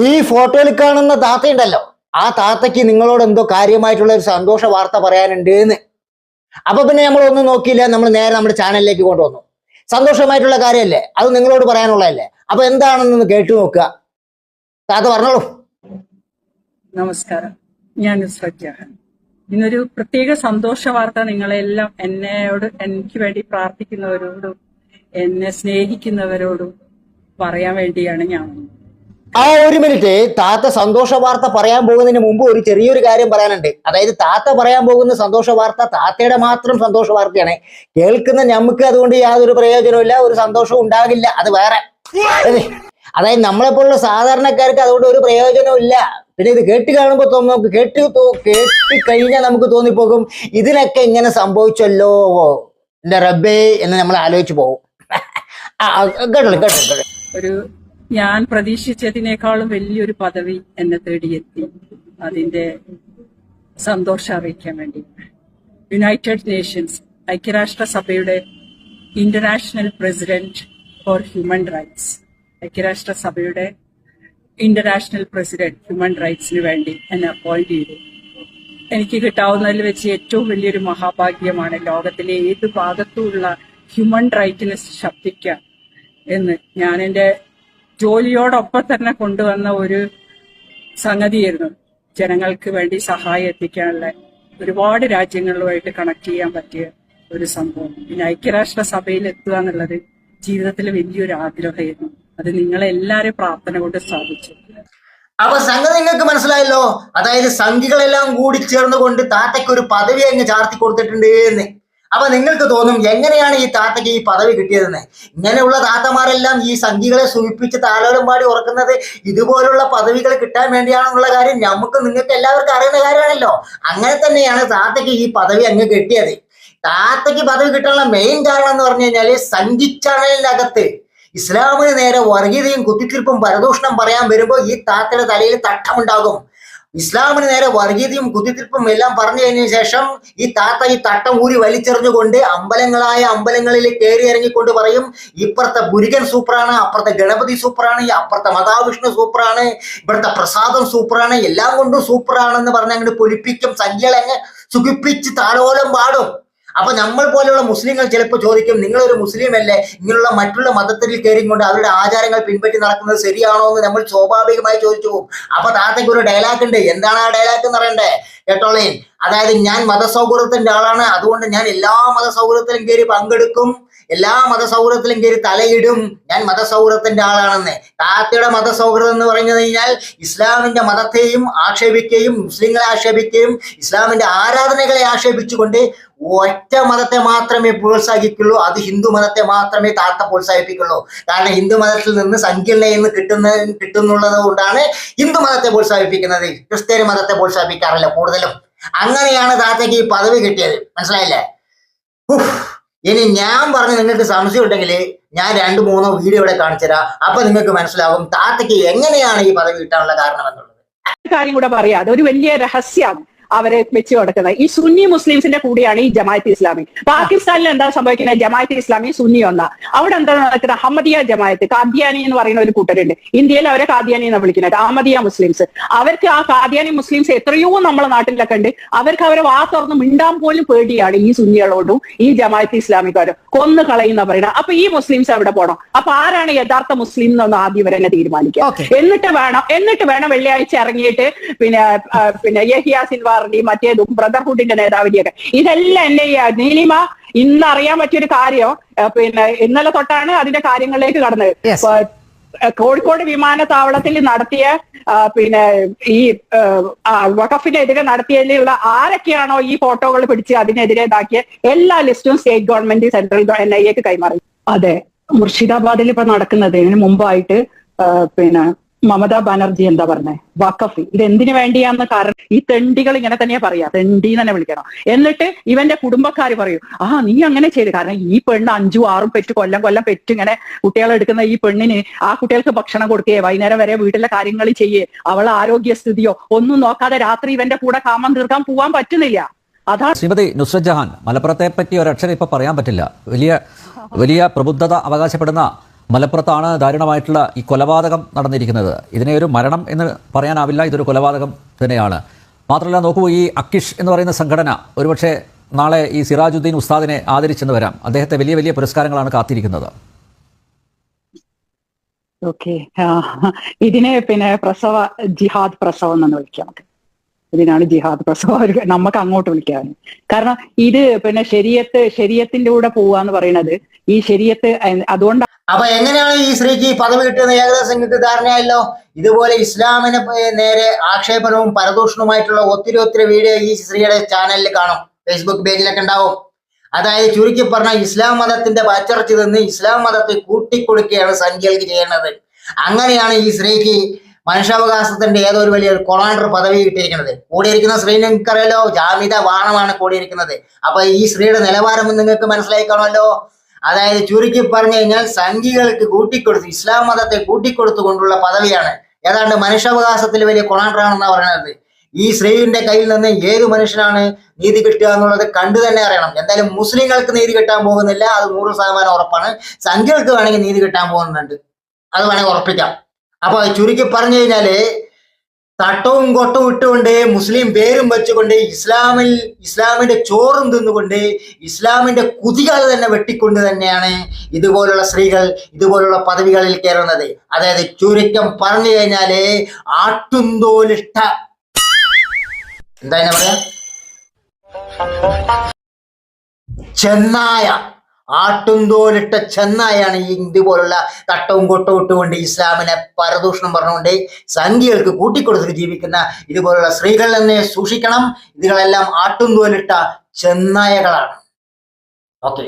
ഈ ഫോട്ടോയിൽ കാണുന്ന താത്തയുണ്ടല്ലോ, ആ താത്തയ്ക്ക് നിങ്ങളോട് എന്തോ കാര്യമായിട്ടുള്ള ഒരു സന്തോഷ വാർത്ത പറയാനുണ്ട് എന്ന്. അപ്പൊ പിന്നെ നമ്മൾ ഒന്നും നോക്കിയില്ല, നമ്മൾ നേരെ നമ്മുടെ ചാനലിലേക്ക് കൊണ്ടുവന്നു. സന്തോഷമായിട്ടുള്ള കാര്യമല്ലേ, അത് നിങ്ങളോട് പറയാനുള്ളതല്ലേ. അപ്പൊ എന്താണെന്നൊന്ന് കേട്ടു നോക്കുക. താത്ത പറഞ്ഞോളൂ. നമസ്കാരം, ഞാൻ നുസ്രത്ത് ജഹാൻ. ഇന്നൊരു പ്രത്യേക സന്തോഷ വാർത്ത നിങ്ങളെല്ലാം എനിക്ക് വേണ്ടി പ്രാർത്ഥിക്കുന്നവരോടും എന്നെ സ്നേഹിക്കുന്നവരോടും പറയാൻ വേണ്ടിയാണ് ഞാൻ. ഒരു മിനിറ്റ്, താത്ത സന്തോഷ വാർത്ത പറയാൻ പോകുന്നതിന് മുമ്പ് ഒരു ചെറിയൊരു കാര്യം പറയാനുണ്ട്. അതായത് താത്ത പറയാൻ പോകുന്ന സന്തോഷ വാർത്ത താത്തയുടെ മാത്രം സന്തോഷ വാർത്തയാണ്. കേൾക്കുന്ന നമുക്ക് അതുകൊണ്ട് യാതൊരു പ്രയോജനമില്ല, ഒരു സന്തോഷവും ഉണ്ടാകില്ല, അത് വേറെ. അതായത് നമ്മളെപ്പോലുള്ള സാധാരണക്കാർക്ക് അതുകൊണ്ട് ഒരു പ്രയോജനവും ഇല്ല. പിന്നെ ഇത് കേട്ട് കാണുമ്പോൾ നമുക്ക് കേട്ട് കഴിഞ്ഞാൽ നമുക്ക് തോന്നിപ്പോകും, ഇതിനൊക്കെ ഇങ്ങനെ സംഭവിച്ചല്ലോ എന്റെ റബ്ബേ എന്ന് നമ്മൾ ആലോചിച്ച് പോകും. ഒരു ഞാൻ പ്രതീക്ഷിച്ചതിനേക്കാളും വലിയൊരു പദവി എന്നെ തേടിയെത്തി. അതിന്റെ സന്തോഷം അറിയിക്കാൻ വേണ്ടി യുണൈറ്റഡ് നേഷൻസ്, ഐക്യരാഷ്ട്രസഭയുടെ international president for human rights, ഐക്യരാഷ്ട്രസഭയുടെ ഇന്റർനാഷണൽ പ്രസിഡന്റ് ഹ്യൂമൻ റൈറ്റ്സിന് വേണ്ടി എന്നെ അപ്പോയിന്റ് ചെയ്തു. എനിക്ക് കിട്ടാവുന്നതിൽ വെച്ച് ഏറ്റവും വലിയൊരു മഹാഭാഗ്യമാണ് ലോകത്തിലെ ഏത് ഭാഗത്തുമുള്ള ഹ്യൂമൻ റൈറ്റിനെ ശബ്ദിക്കുക എന്ന് ഞാൻ എൻ്റെ ജോലിയോടൊപ്പം തന്നെ കൊണ്ടുവന്ന ഒരു സംഗതിയായിരുന്നു. ജനങ്ങൾക്ക് വേണ്ടി സഹായം എത്തിക്കാനുള്ള ഒരുപാട് രാജ്യങ്ങളുമായിട്ട് കണക്ട് ചെയ്യാൻ പറ്റിയ ഒരു സംഭവം. പിന്നെ ഐക്യരാഷ്ട്രസഭയിൽ എത്തുക എന്നുള്ളത് ജീവിതത്തിലെ വലിയൊരു ആഗ്രഹമായിരുന്നു. അത് നിങ്ങളെല്ലാരും പ്രാർത്ഥന കൊണ്ട് സാധിച്ചു. അപ്പൊ സംഗതി നിങ്ങൾക്ക് മനസ്സിലായല്ലോ. അതായത് സംഘികളെല്ലാം കൂടി ചേർന്നുകൊണ്ട് താത്തയ്ക്ക് ഒരു പദവി അങ്ങ് ചാർത്തി കൊടുത്തിട്ടുണ്ട് എന്ന്. അപ്പൊ നിങ്ങൾക്ക് തോന്നും, എങ്ങനെയാണ് ഈ താത്തയ്ക്ക് ഈ പദവി കിട്ടിയതെന്ന്. ഇങ്ങനെയുള്ള താത്തമാരെല്ലാം ഈ സംഘികളെ സൂചിപ്പിച്ച് താലോലം പാടി ഉറക്കുന്നത് ഇതുപോലുള്ള പദവികൾ കിട്ടാൻ വേണ്ടിയാണെന്നുള്ള കാര്യം നമുക്ക് നിങ്ങൾക്ക് എല്ലാവർക്കും അറിയുന്ന കാര്യമാണല്ലോ. അങ്ങനെ തന്നെയാണ് താത്തയ്ക്ക് ഈ പദവി അങ്ങ് കിട്ടിയത്. താത്തയ്ക്ക് പദവി കിട്ടാനുള്ള മെയിൻ കാരണം എന്ന് പറഞ്ഞു കഴിഞ്ഞാല് സംഘി ചാനലിനകത്ത് ഇസ്ലാമിന് നേരെ വർഗീയതയും കുത്തിത്തിരിപ്പും പരദൂഷണം പറയാൻ വരുമ്പോൾ ഈ താത്തയുടെ തലയിൽ തട്ടമുണ്ടാകും. ഇസ്ലാമിന് നേരെ വർഗീയതയും കുത്തിത്തിരിപ്പും എല്ലാം പറഞ്ഞു കഴിഞ്ഞ ശേഷം ഈ താത്ത ഈ തട്ടം ഊരി വലിച്ചെറിഞ്ഞുകൊണ്ട് അമ്പലങ്ങളിൽ കയറി ഇറങ്ങിക്കൊണ്ട് പറയും, ഇപ്പുറത്തെ മുരുകൻ സൂപ്പറാണ്, അപ്പുറത്തെ ഗണപതി സൂപ്പറാണ്, അപ്പുറത്തെ മഹാവിഷ്ണു സൂപ്പറാണ്, ഇവിടുത്തെ പ്രസാദം സൂപ്പറാണ്, എല്ലാം കൊണ്ടും സൂപ്പറാണെന്ന് പറഞ്ഞ് അങ്ങോട്ട് പൊലിപ്പിക്കും. സംഖ്യകളെ അങ്ങ് സുഖിപ്പിച്ച് താലോലം പാടും. അപ്പൊ നമ്മൾ പോലെയുള്ള മുസ്ലിങ്ങൾ ചിലപ്പോൾ ചോദിക്കും, നിങ്ങളൊരു മുസ്ലിം അല്ലേ, ഇങ്ങനെയുള്ള മറ്റുള്ള മതത്തിൽ കയറിക്കൊണ്ട് അവരുടെ ആചാരങ്ങൾ പിൻപറ്റി നടക്കുന്നത് ശരിയാണോ എന്ന് നമ്മൾ സ്വാഭാവികമായി ചോദിച്ചു പോകും. അപ്പൊ താത്തയ്ക്ക് ഒരു ഡയലോഗ് ഉണ്ട്. എന്താണ് ആ ഡയലോഗ് എന്ന് പറയണ്ടേ? കേട്ടോളേ. അതായത് ഞാൻ മതസൗഹൃദത്തിന്റെ ആളാണ്, അതുകൊണ്ട് ഞാൻ എല്ലാ മതസൗഹൃദത്തിലും കയറി പങ്കെടുക്കും, എല്ലാ മതസൗഹൃദത്തിലും കയറി തലയിടും, ഞാൻ മതസൗഹൃദത്തിന്റെ ആളാണെന്ന്. താത്തയുടെ മതസൗഹൃദം എന്ന് പറഞ്ഞു കഴിഞ്ഞാൽ ഇസ്ലാമിന്റെ മതത്തെയും ആക്ഷേപിക്കുകയും മുസ്ലിങ്ങളെ ആക്ഷേപിക്കുകയും ഇസ്ലാമിന്റെ ആരാധനകളെ ആക്ഷേപിച്ചുകൊണ്ട് ഒറ്റ മതത്തെ മാത്രമേ പ്രോത്സാഹിക്കുള്ളൂ, അത് ഹിന്ദു മതത്തെ മാത്രമേ താത്ത പ്രോത്സാഹിപ്പിക്കുള്ളൂ. കാരണം ഹിന്ദു മതത്തിൽ നിന്ന് സംഖ്യയിൽ നിന്ന് കിട്ടുന്നുള്ളത് കൊണ്ടാണ് ഹിന്ദു മതത്തെ പ്രോത്സാഹിപ്പിക്കുന്നത്. ക്രിസ്ത്യാനി മതത്തെ പ്രോത്സാഹിപ്പിക്കാറില്ല കൂടുതലും. അങ്ങനെയാണ് താത്തയ്ക്ക് ഈ പദവി കിട്ടിയത്. മനസ്സിലായില്ലേ? ഇനി ഞാൻ പറഞ്ഞ് നിങ്ങൾക്ക് സംശയം ഉണ്ടെങ്കിൽ ഞാൻ 2-3 വീഡിയോ ഇവിടെ കാണിച്ചു തരാം. അപ്പൊ നിങ്ങൾക്ക് മനസ്സിലാകും താത്തയ്ക്ക് എങ്ങനെയാണ് ഈ പദവി കിട്ടാനുള്ള കാരണം എന്നുള്ളത്. കാര്യം കൂടെ പറയാം, അതൊരു വലിയ രഹസ്യമാണ് അവരെ വെച്ച് കൊടുക്കുന്നത്. ഈ സുന്നി മുസ്ലിംസിന്റെ കൂടെയാണ് ഈ ജമാഅത്ത് ഇസ്ലാമി. പാകിസ്ഥാനിൽ എന്താ സംഭവിക്കുന്നത്? ജമാഅത്ത് ഇസ്ലാമി സുന്നി ഒന്നാ. അവിടെ എന്താ നടക്കുന്നത്? അഹമ്മദിയ ജമാഅത്ത്, കാദ്യാനി എന്ന് പറയുന്ന ഒരു കൂട്ടരുണ്ട്. ഇന്ത്യയിൽ അവരെ കാദ്യാനി എന്ന് വിളിക്കുന്നത്, അഹമ്മദിയ മുസ്ലിംസ്. അവർക്ക് ആ കാദ്യാനി മുസ്ലിംസ് എത്രയോ നമ്മളെ നാട്ടിലൊക്കെ ഉണ്ട്. അവർക്ക് അവരെ വാ തുറന്ന് മിണ്ടാൻ പോലും പേടിയാണ് ഈ സുന്നികളോടും ഈ ജമാഅത്ത് ഇസ്ലാമിക്കാരും. കൊന്നു കളയുന്ന പറയുന്നത്. അപ്പൊ ഈ മുസ്ലിംസ് എവിടെ പോകണം? അപ്പൊ ആരാണ് യഥാർത്ഥ മുസ്ലിം എന്നൊന്ന് ആദ്യം ഇവരെന്നെ തീരുമാനിക്കുക. എന്നിട്ട് വേണം വെള്ളിയാഴ്ച ഇറങ്ങിയിട്ട് പിന്നെ യഹിയ സിൻവാർ മറ്റേതും ബ്രദർഹുഡിന്റെ നേതാവിനെയൊക്കെ. ഇതെല്ലാം എന്നെ നീലിമ ഇന്ന് അറിയാൻ പറ്റിയൊരു കാര്യം. ഇന്നലെ തൊട്ടാണ് അതിന്റെ കാര്യങ്ങളിലേക്ക് കടന്നത്. കോഴിക്കോട് വിമാനത്താവളത്തിൽ നടത്തിയ ഈ വഖഫിനെതിരെ നടത്തിയതിലുള്ള ആരൊക്കെയാണോ ഈ ഫോട്ടോകൾ പിടിച്ച് അതിനെതിരെ ഇതാക്കിയ എല്ലാ ലിസ്റ്റും സ്റ്റേറ്റ് ഗവൺമെന്റ് സെൻട്രൽ NIA കൈമാറി. അതെ, മുർഷിദാബാദിൽ ഇപ്പൊ നടക്കുന്നതിന് മുമ്പായിട്ട് മമതാ ബാനർജി എന്താ പറഞ്ഞത്? വഖഫ് ഇത് എന്തിനു വേണ്ടിയാന്ന്. കാരണം ഈ തെണ്ടികൾ ഇങ്ങനെ തന്നെയാ പറയാ, തെണ്ടി തന്നെ വിളിക്കണം. എന്നിട്ട് ഇവന്റെ കുടുംബക്കാർ പറയും, നീ അങ്ങനെ ചെയ്ത്. കാരണം ഈ പെണ്ണ് 5-6 പെറ്റ് കൊല്ലം പെറ്റ് ഇങ്ങനെ കുട്ടികളെടുക്കുന്ന ഈ പെണ്ണിന് ആ കുട്ടികൾക്ക് ഭക്ഷണം കൊടുക്കേ, വൈകുന്നേരം വരെ വീട്ടിലെ കാര്യങ്ങൾ ചെയ്യേ, അവളെ ആരോഗ്യസ്ഥിതിയോ ഒന്നും നോക്കാതെ രാത്രി ഇവന്റെ കൂടെ കാമം തീർക്കാൻ പോവാൻ പറ്റുന്നില്ല. അതാണ്. ശ്രീമതി നുസ്രത്ത് ജഹാൻ, മലപ്പുറത്തെ പറ്റി ഒരക്ഷരം ഇപ്പൊ പറയാൻ പറ്റില്ല. വലിയ പ്രബുദ്ധത അവകാശപ്പെടുന്ന മലപ്പുറത്താണ് ദാരുണമായിട്ടുള്ള ഈ കൊലപാതകം നടന്നിരിക്കുന്നത്. ഇതിനെ ഒരു മരണം എന്ന് പറയാനാവില്ല, ഇതൊരു കൊലപാതകം തന്നെയാണ്. മാത്രമല്ല നോക്കൂ, ഈ അക്കിഷ് എന്ന് പറയുന്ന സംഘടന ഒരുപക്ഷെ നാളെ ഈ സിറാജുദ്ദീൻ ഉസ്താദിനെ ആദരിച്ചെന്ന് വരാം. അദ്ദേഹത്തെ വലിയ വലിയ പുരസ്കാരങ്ങളാണ് കാത്തിരിക്കുന്നത്. ഓക്കെ, ഇതിനെ പിന്നെ ജിഹാദ് പ്രസവം എന്ന് വിളിക്കാം. ഇതിനാണ് ജിഹാദ് പ്രസവം നമുക്ക് അങ്ങോട്ട് വിളിക്കാൻ. കാരണം ഇത് പിന്നെ ശരീഅത്തിന്റെ കൂടെ പോവാന്ന് പറയുന്നത് ഈ ശരീഅത്ത് അതുകൊണ്ട്. അപ്പൊ എങ്ങനെയാണ് ഈ സ്ത്രീക്ക് ഈ പദവി കിട്ടുന്നത് ഏകദേശം നിങ്ങൾക്ക് ധാരണയായല്ലോ. ഇതുപോലെ ഇസ്ലാമിന് നേരെ ആക്ഷേപനവും പരദൂഷണവുമായിട്ടുള്ള ഒത്തിരി വീഡിയോ ഈ സ്ത്രീയുടെ ചാനലിൽ കാണും, ഫേസ്ബുക്ക് പേജിലൊക്കെ ഉണ്ടാവും. അതായത് ചുരുക്കി പറഞ്ഞാൽ ഇസ്ലാം മതത്തിന്റെ പച്ചർച്ച് നിന്ന് ഇസ്ലാം മതത്തെ കൂട്ടിക്കൊടുക്കുകയാണ് സംഖ്യകൾക്ക് ചെയ്യുന്നത്. അങ്ങനെയാണ് ഈ സ്ത്രീക്ക് മനുഷ്യാവകാശത്തിന്റെ ഏതൊരു വലിയ കൊളാണ്ടർ പദവി കിട്ടിയിരിക്കുന്നത്. കൂടിയിരിക്കുന്ന സ്ത്രീ നിങ്ങൾക്കറിയാലോ, ജാമിദ വാണമാണ് കൂടിയിരിക്കുന്നത്. അപ്പൊ ഈ സ്ത്രീയുടെ നിലവാരം നിങ്ങൾക്ക് മനസ്സിലായി കാണുമല്ലോ. അതായത് ചുരുക്കി പറഞ്ഞു കഴിഞ്ഞാൽ സംഘികൾക്ക് കൂട്ടിക്കൊടുത്ത് ഇസ്ലാം മതത്തെ കൂട്ടിക്കൊടുത്തുകൊണ്ടുള്ള പദവിയാണ്. ഏതാണ്ട് മനുഷ്യാവകാശത്തിൽ വലിയ കൊളാണ്ടറാണെന്നാണ് പറയുന്നത്. ഈ സ്ത്രീയുടെ കയ്യിൽ നിന്ന് ഏത് മനുഷ്യനാണ് നീതി കിട്ടുക എന്നുള്ളത് കണ്ടു തന്നെ അറിയണം. എന്തായാലും മുസ്ലിങ്ങൾക്ക് നീതി കിട്ടാൻ പോകുന്നില്ല, അത് 100% ഉറപ്പാണ്. സംഖ്യകൾക്ക് വേണമെങ്കിൽ നീതി കിട്ടാൻ പോകുന്നുണ്ട്, അത് വേണമെങ്കിൽ ഉറപ്പിക്കാം. അപ്പൊ ചുരുക്കി പറഞ്ഞു കഴിഞ്ഞാല് തട്ടവും കൊട്ടവും ഇട്ടുകൊണ്ട് മുസ്ലിം പേരും വെച്ചുകൊണ്ട് ഇസ്ലാമിന്റെ ചോറും തിന്നുകൊണ്ട് ഇസ്ലാമിന്റെ കുതികൾ തന്നെ വെട്ടിക്കൊണ്ട് തന്നെയാണ് ഇതുപോലുള്ള സ്ത്രീകൾ ഇതുപോലുള്ള പദവികളിൽ കയറുന്നത്. അതായത് ചുരുക്കം പറഞ്ഞു കഴിഞ്ഞാല് ആട്ടുംതോലിട്ട എന്താ പറയാ ചെന്നായ, ആട്ടുംതോലിട്ട ചെന്നായാണ് ഈ ഇതുപോലുള്ള തട്ടവും കൊട്ടവും ഇട്ടുകൊണ്ട് ഇസ്ലാമിനെ പരദൂഷണം പറഞ്ഞുകൊണ്ട് സംഖ്യകൾക്ക് കൂട്ടിക്കൊടുത്തിട്ട് ജീവിക്കുന്ന ഇതുപോലുള്ള സ്ത്രീകൾ തന്നെ സൂക്ഷിക്കണം. ഇതുകളെല്ലാം ആട്ടുംതോലിട്ട ചെന്നായകളാണ്. ഓക്കെ.